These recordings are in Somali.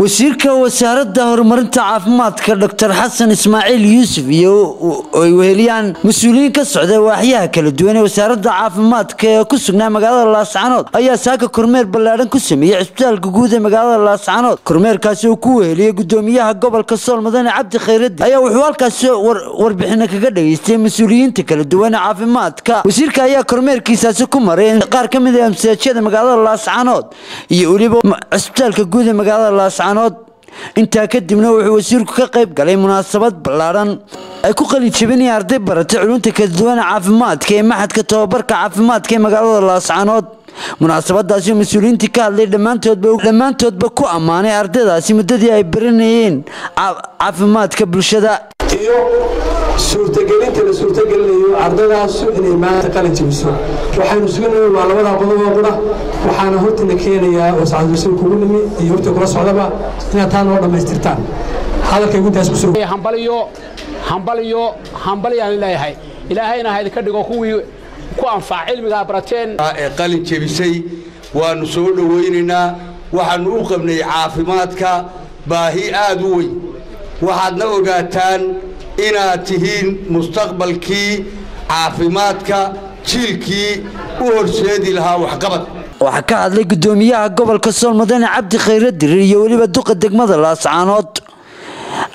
wasiirka wasaaradda horumarinta caafimaadka Dr. Xasan Ismaaciil Yuusuf iyo ay weheliyaan mas'uuliyiin ka socda waaxyaha kala duwan ee wasaaradda caafimaadka ee ku sugnaa magaalada Laascaanood ayaa saaka kormeer ballaaran ku sameeyay isbitaalka guud ee magaalada Laascaanood. Kormeerkaasi oo ku weheliyay gudoomiyaha gobolka Sool Mudane Cabdi Khayraad ayaa wuxuu halkaas warbixin kaga dhageystay mas'uuliyiinta kala duwan ee caafimaadka. Wasiirka ayaa kormeerkiisaasi ku maray qaar ka mid ah mas'uuliyiinta magaalada Laascaanood iyo waliba isbitaalka guud ee magaalada Laascaanood. inta kadibna wuxuu wasiirku ka qayb galay munaasabad ballaaran ay ku qalin jabinayaan arday baratay culunta kala duwan caafimaadka ee maxadka tababarka caafimaadka ee magaalada Laascaanood. munaasabadaasi mas'uuliyiintii ka hadlay dhammaantoodba ku ammaanay ardaydaasi muddadii ay baranayeen caafimaadka bulshada iyo suurtagelinta la suurtagelinayo ardaydaas inay maanta qalin jabiso. waxaanu sugnay waa labada qodob oo qura waxaana hortina keenayaa oo saacadii kugu nimi iyo horta kula socdaba inaad taan oo dhameystirtaan hadalka intaas ku soo hambaliyo ilaahayna hayd ka dhigo kuwii ku anfaac cilmiga barateen ee qalin jabisay waanu soo dhaweynaynaa. waxaanu u qabnay caafimaadka baahi aad u weyn. waxaadna ogaataan inaad tihiin mustaqbalkii caafimaadka jiilkii u horseedi lahaa waxqabad. waxa ka hadlay gudoomiyaha gobolka Sool Mudane Cabdi Khayraad iyo waliba duqa degmada Laascaanood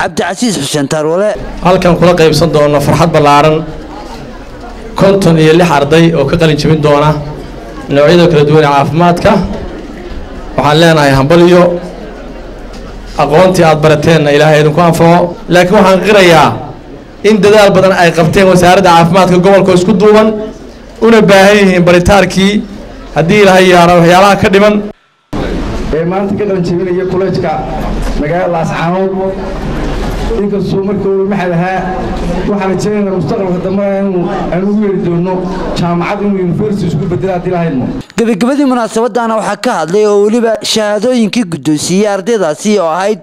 Cabdi Casiis Xuseen Tarwale. halkan kula qaybsan doona farxad ballaaran 56 arday oo ka qalin jabin doona noocyada kala duwan ee caafimaadka. waxaan leenahay hambaliyo aqoontii aad barateen ilaahay idinku anfaco. laakiin waxaan qirayaa in dadaal badan ay qabteen wasaaradda caafimaadka gobolka isku duuban una baahan yihiin baritaankii haddii ilaahay yaaro waxyaalaha ka dhiman ee maanta ka qalin jabinaya kollejka magaalada Laascaanood. inkastoo markii uu maxay ahaa waxaan rajaynaynaa mustaqbalka dambe aan ugu yeeri doono jaamacad inuu university isku bedelo haddii la hayno. gabagabadii munaasabadana waxaa ka hadlay oo waliba shahaadooyinkii guddoonsiiyay ardaydaasi oo ahayd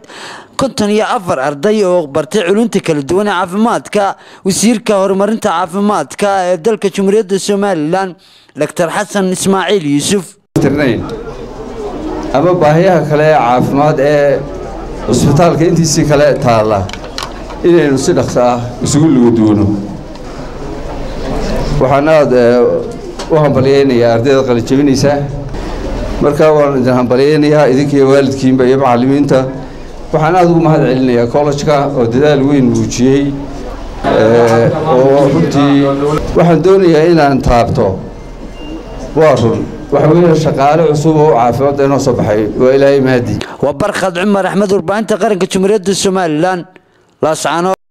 54 arday oo bartay culunta kala duwan ee caafimaadka. wasiirka horumarinta caafimaadka ee dalka Jamhuuriyadda Soomaaliland Dr. Xasan Ismaaciil Yuusuf ama baahiyaha kale caafimaad ee isbitaalka intiisii kale taala inaynu si dhaqso ah isugu luguduuno. waxaan aad u hambaliyeynayaa ardayda qalin jabinaysa. marka waan idin hambaliyeynayaa idinkiiyo waalidkiinba iyo macallimiinta. waxaan aad ugu mahad celinayaa kollejka oo dadaal weyn muujiyey oo runtii waxaan doonayaa inaan taabto waa run waxweeye shaqaale cusub oo caafimaad inoo soo baxay waa ilaahay mahadi. وبرخد عمر أحمد وربانت قرن كجمهورية الصوماليلان Laascaanood.